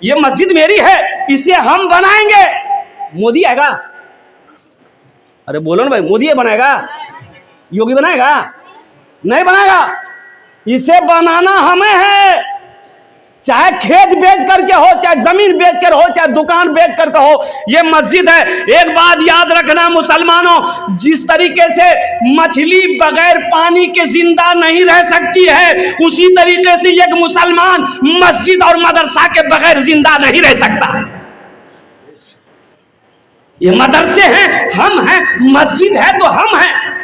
ये मस्जिद मेरी है, इसे हम बनाएंगे। मोदी आएगा? अरे बोलो ना भाई, मोदी बनाएगा? योगी बनाएगा? नहीं बनाएगा। इसे बनाना हमें है, चाहे खेत बेच करके हो, चाहे जमीन बेच कर हो, चाहे दुकान बेच करके हो, ये मस्जिद है। एक बात याद रखना मुसलमानों, जिस तरीके से मछली बगैर पानी के जिंदा नहीं रह सकती है, उसी तरीके से एक मुसलमान मस्जिद और मदरसा के बगैर जिंदा नहीं रह सकता। ये मदरसे हैं, हम हैं, मस्जिद है तो हम हैं।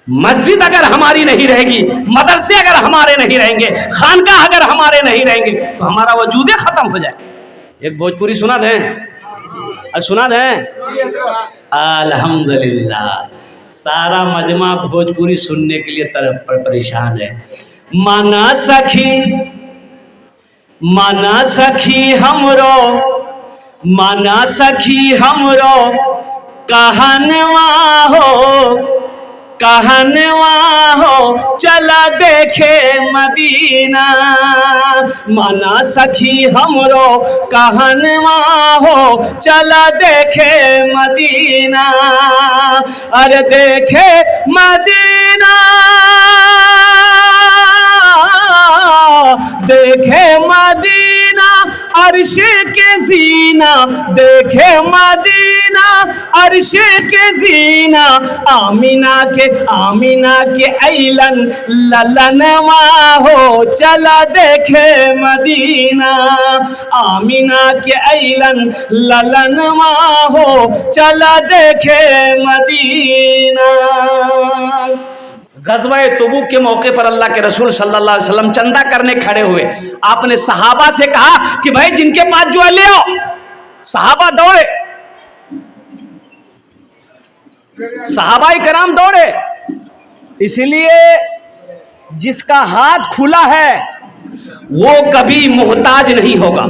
मस्जिद अगर हमारी नहीं रहेगी, मदरसे अगर हमारे नहीं रहेंगे, खानकाह अगर हमारे नहीं रहेंगे, तो हमारा वजूद खत्म हो जाए। एक भोजपुरी सुना दें, सुना दें। अल्हम्दुलिल्लाह, सारा मजमा भोजपुरी सुनने के लिए तरफ पर परेशान है। माना सखी हमरो, माना सखी हमरो कहनवा हो, कहनवा हो चला देखे मदीना। माना सखी हमरो कहनवा हो चला देखे मदीना। अरे देखे मदीना, देखे मदीना अर्श के जीना, देखे मदीना अर्श के जीना। आमीना के ऐलन ललनवा हो चला देखे मदीना। आमीना के ऐलन ललनवा हो चला देखे मदीना। गज़वा तबूक के मौके पर अल्लाह के रसूल सल्लल्लाहु अलैहि वसल्लम चंदा करने खड़े हुए। आपने सहाबा से कहा कि भाई जिनके पास जो है ले आओ। सहाबा दौड़े, सहाबाई कराम दौड़े। इसलिए जिसका हाथ खुला है वो कभी मोहताज नहीं होगा।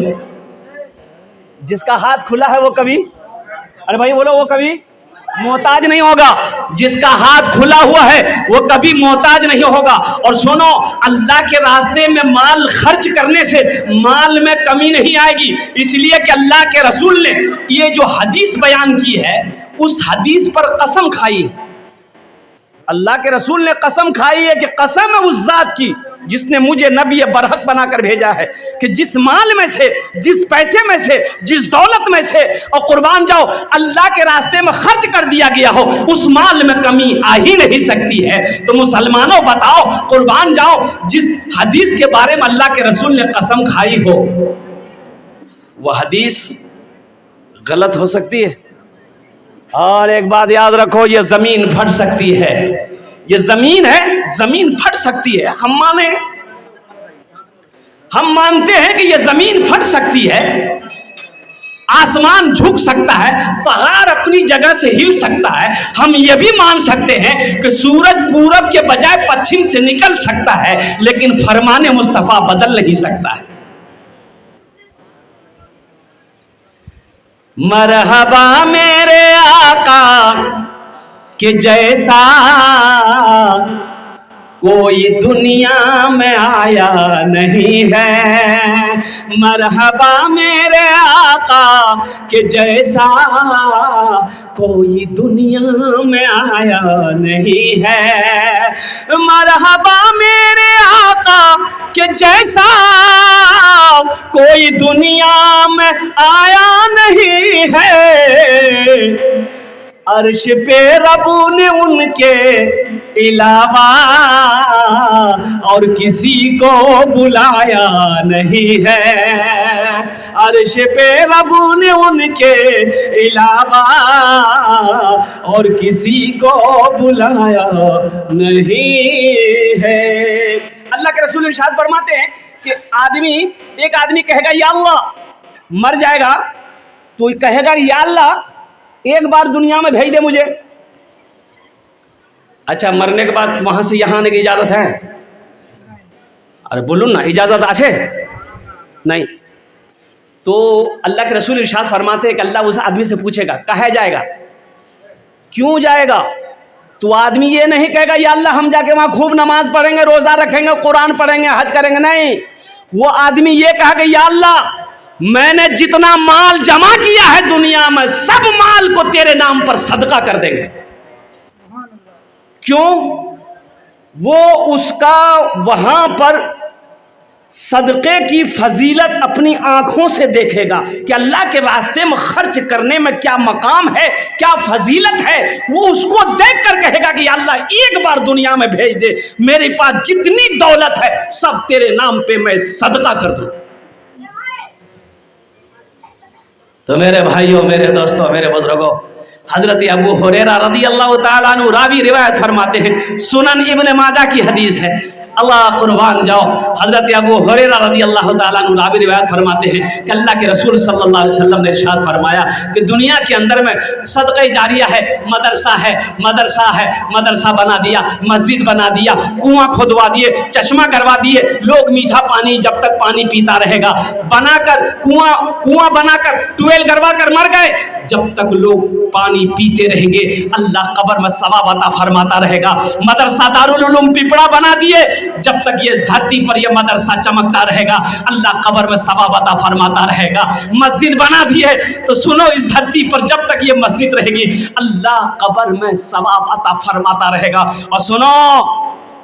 जिसका हाथ खुला है वो कभी, अरे भाई बोलो, वो कभी मोहताज नहीं होगा। जिसका हाथ खुला हुआ है वो कभी मोहताज नहीं होगा। और सुनो, अल्लाह के रास्ते में माल खर्च करने से माल में कमी नहीं आएगी। इसलिए कि अल्लाह के रसूल ने ये जो हदीस बयान की है, उस हदीस पर कसम खाई है। अल्लाह के रसूल ने कसम खाई है कि कसम है उस जात की जिसने मुझे नबी बरहक बनाकर भेजा है कि जिस माल में से, जिस पैसे में से, जिस दौलत में से और कुर्बान जाओ अल्लाह के रास्ते में खर्च कर दिया गया हो, उस माल में कमी आ ही नहीं सकती है। तो मुसलमानों बताओ, कुर्बान जाओ, जिस हदीस के बारे में अल्लाह के रसूल ने कसम खाई हो, वह हदीस गलत हो सकती है। और एक बात याद रखो, ये जमीन फट सकती है। ये जमीन है, जमीन फट सकती है। हम मानते हैं कि ये जमीन फट सकती है, आसमान झुक सकता है, पहाड़ अपनी जगह से हिल सकता है। हम ये भी मान सकते हैं कि सूरज पूरब के बजाय पश्चिम से निकल सकता है, लेकिन फरमाने मुस्तफा बदल नहीं सकता है। मरहबा मेरे आका के जैसा कोई दुनिया में आया नहीं है। मरहबा मेरे आका के जैसा कोई दुनिया में आया नहीं है। मरहबा मेरे आका के जैसा कोई दुनिया में आया नहीं है। अर्श पे रबू ने उनके अलावा और किसी को बुलाया नहीं है। अर्श पे रबू ने उनके अलावा और किसी को बुलाया नहीं है। अल्लाह के रसूल इरशाद फरमाते हैं कि एक आदमी कहेगा या अल्लाह, मर जाएगा तो कहेगा या अल्लाह एक बार दुनिया में भेज दे मुझे। अच्छा, मरने के बाद वहां से यहाँ आने की इजाजत है? अरे बोलो ना, इजाजत आछे नहीं। तो अल्लाह के रसूल इरशाद फरमाते हैं कि अल्लाह उस आदमी से पूछेगा, कहा जाएगा, क्यों जाएगा? तो आदमी ये नहीं कहेगा या अल्लाह हम जाके वहां खूब नमाज पढ़ेंगे, रोजा रखेंगे, कुरान पढ़ेंगे, हज करेंगे। नहीं, वो आदमी ये कहा कि या अल्लाह, मैंने जितना माल जमा किया है दुनिया में, सब माल को तेरे नाम पर सदका कर देंगे। क्यों? वो उसका वहां पर सदक़े की फजीलत अपनी आंखों से देखेगा कि अल्लाह के रास्ते में खर्च करने में क्या मकाम है, क्या फजीलत है। वो उसको देख कर कहेगा कि अल्लाह एक बार दुनिया में भेज दे, मेरे पास जितनी दौलत है सब तेरे नाम पे मैं सदका कर दूं। तो मेरे भाइयों, मेरे दोस्तों, मेरे बुजुर्गों, हजरत अबू हुरैरा रज़ी अल्लाह तआला अन्हु रावी रिवायत फरमाते हैं, सुनन इब्न माजा की हदीस है, अल्लाह कुर्बान जाओ। हजरत अबू हुरैरा रज़ी अल्लाह तआला अन्हु रावी रिवायत फरमाते हैं कि अल्लाह के रसूल सल्लल्लाहु अलैहि वसल्लम ने इरशाद फरमाया कि दुनिया के अंदर में सदक़े जारिया है, मदरसा है, मदरसा बना दिया, मस्जिद बना दिया, कुआं खुदवा दिए, चश्मा करवा दिए, लोग मीठा पानी जब तक पानी पीता रहेगा, बनाकर कुआं बनाकर ट्यूबवेल करवा कर मर गए, जब तक लोग पानी पीते रहेंगे अल्लाह कब्र में सवाब अता फरमाता रहेगा। मदरसा दारुल उलूम पिपड़ा बना दिए, जब तक ये धरती पर ये मदरसा चमकता रहेगा अल्लाह कब्र में सवाब अता फरमाता रहेगा। मस्जिद बना दिए तो सुनो, इस धरती पर जब तक ये मस्जिद रहेगी अल्लाह कब्र में सवाब अता फरमाता रहेगा। और सुनो,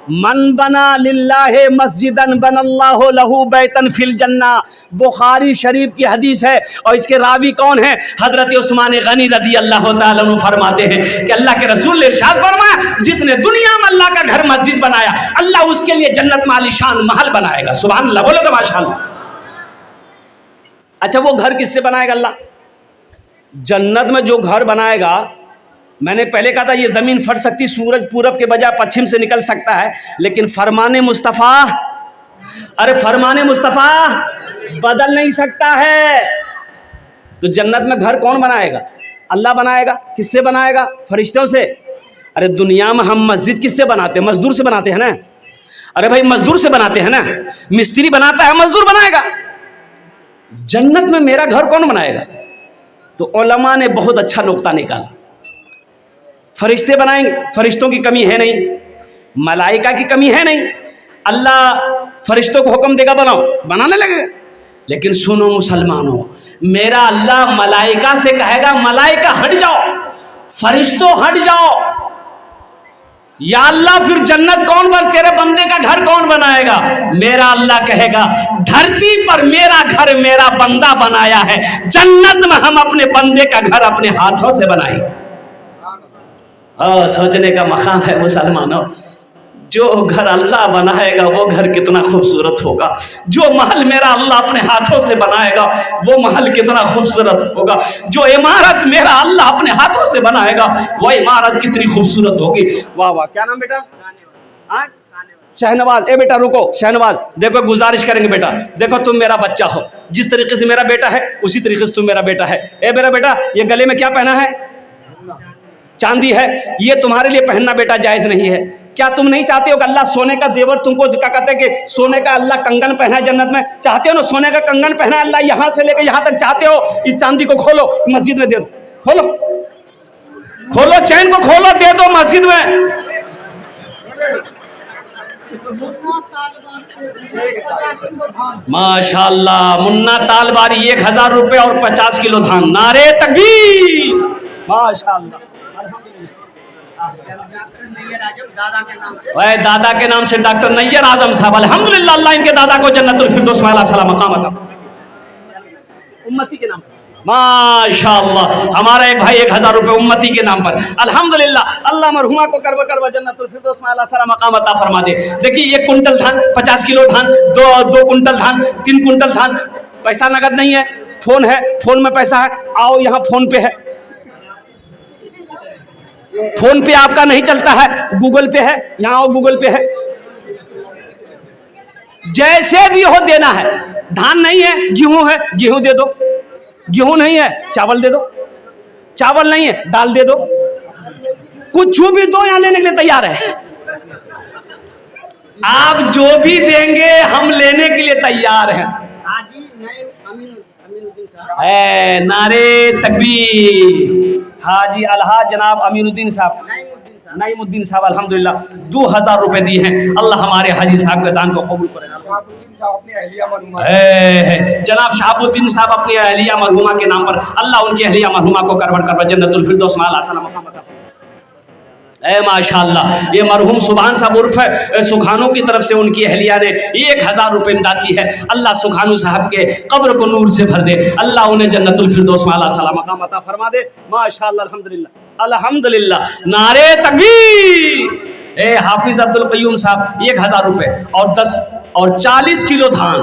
मन बना लिल्लाहि मस्जिदन बनल्लाहु लहू बैतन फिल जन्ना, बुखारी शरीफ की हदीस है और इसके रावी कौन है? हजरत उस्मान गनी रज़ी अल्लाह तआला अन्हु फरमाते हैं कि अल्लाह के रसूल ने इरशाद फरमाया, जिसने दुनिया में अल्लाह का घर मस्जिद बनाया अल्लाह उसके लिए जन्नत में आलीशान महल बनाएगा। सुभान अल्लाह, बोलो तो माशाअल्लाह। अच्छा, वो घर किससे बनाएगा अल्लाह? जन्नत में जो घर बनाएगा, मैंने पहले कहा था ये ज़मीन फट सकती, सूरज पूरब के बजाय पश्चिम से निकल सकता है, लेकिन फरमाने मुस्तफ़ा, अरे फरमाने मुस्तफ़ा बदल नहीं सकता है। तो जन्नत में घर कौन बनाएगा? अल्लाह बनाएगा। किससे बनाएगा? फरिश्तों से। अरे दुनिया में हम मस्जिद किससे बनाते हैं? मजदूर से बनाते हैं ना। अरे भाई मजदूर से बनाते हैं ना, मिस्त्री बनाता है, मजदूर बनाएगा। जन्नत में मेरा घर कौन बनाएगा? तो उलमा ने बहुत अच्छा नुक्ता निकाला, फरिश्ते बनाएंगे। फरिश्तों की कमी है नहीं, मलाइका की कमी है नहीं। अल्लाह फरिश्तों को हुक्म देगा बनाओ, बनाने लगेगा। लेकिन सुनो मुसलमानों, मेरा अल्लाह मलाइका से कहेगा मलाइका हट जाओ, फरिश्तों हट जाओ। या अल्लाह फिर जन्नत कौन बन, तेरे बंदे का घर कौन बनाएगा? मेरा अल्लाह कहेगा धरती पर मेरा घर मेरा बंदा बनाया है, जन्नत में हम अपने बंदे का घर अपने हाथों से बनाएंगे। सोचने का मकाम है मुसलमानों, जो घर अल्लाह बनाएगा वो घर कितना खूबसूरत होगा। जो महल मेरा अल्लाह अपने हाथों से बनाएगा वो महल कितना खूबसूरत होगा। जो इमारत मेरा अल्लाह अपने हाथों से बनाएगा वो इमारत कितनी खूबसूरत होगी। वाह वाह, क्या नाम बेटा? शहनवाज। ए बेटा रुको, शहनवाज देखो, गुजारिश करेंगे बेटा, देखो तुम मेरा बच्चा हो, जिस तरीके से मेरा बेटा है उसी तरीके से तुम मेरा बेटा है। ए मेरा बेटा, ये गले में क्या पहना है? चांदी है। ये तुम्हारे लिए पहनना बेटा जायज नहीं है। क्या तुम नहीं चाहते हो कि अल्लाह सोने का जेवर तुमको, क्या कहते हैं कि सोने का अल्लाह कंगन पहना है जन्नत में? चाहते हो ना सोने का कंगन पहना है अल्लाह यहाँ से लेकर यहाँ तक? चाहते हो? इस चांदी को खोलो, मस्जिद में दे दो। खोलो खोलो, चैन को खोलो, दे दो मस्जिद में। माशाअल्लाह, मुन्ना तालबारी 1000 रुपये और 50 किलो धान। नारे तकबीर, माशाअल्लाह। दादा के नाम से डॉक्टर नैयर आजम साहब, अल्हम्दुलिल्लाह, अल्लाह इनके दादा को जन्नतुल फिरदौस में आला सलाम मकाम अता। उम्मती के नाम माशाअल्लाह, हमारा एक भाई 1000 रुपये उम्मती के नाम पर, अल्हम्दुलिल्लाह, अल्लाह मरहुमा को करवा करवा जन्नतुल फिरदौस में आला सलाम मकाम अता फरमा दे। देखिए 1 कुंटल धान, 50 किलो धान, 2 कुंटल धान, 3 कुंटल धान। पैसा नगद नहीं है, फोन है, फोन में पैसा है। आओ यहाँ फोन पे है, फोन पे आपका नहीं चलता है, गूगल पे है, यहाँ आओ गूगल पे है। जैसे भी हो देना है। धान नहीं है, गेहूं है, गेहूं दे दो। गेहूं नहीं है, चावल दे दो। चावल नहीं है, दाल दे दो। कुछ भी दो, यहाँ लेने के लिए तैयार है। आप जो भी देंगे हम लेने के लिए तैयार हैं। नारे तकबीर। हाजी अलहाज जनाब अमीनुद्दीन साहब, नईमुद्दीन साहब अल्हम्दुलिल्लाह 2000 रुपए दिए हैं। अल्लाह हमारे हाजी साहब के दान को कबूल करे। जनाब शहाबुद्दीन साहब अपनी अहलिया मरहुमा के नाम पर अल्लाह उनकी अहलिया मरहुमा को करवर करवर जन्नतुल फिरदौस में आला सलाम मकाम अता फरमाए। माशाअल्लाह ये मरहूम सुभान साहब उर्फ सुखानू की तरफ से उनकी अहलिया ने 1000 रुपए इमदाद की है। अल्लाह सुखानू साहब के कब्र को नूर से भर दे, अल्लाह उन्हें जन्नतुल फिरदौस में आला सलाम मकाम अता फरमा दे। माशाअल्लाह अल्हम्दुलिल्लाह अल्हम्दुलिल्लाह, नारे तकबीर। हाफिज अब्दुल कय्यूम साहब 1000 रुपए और 10 और 40 किलो धान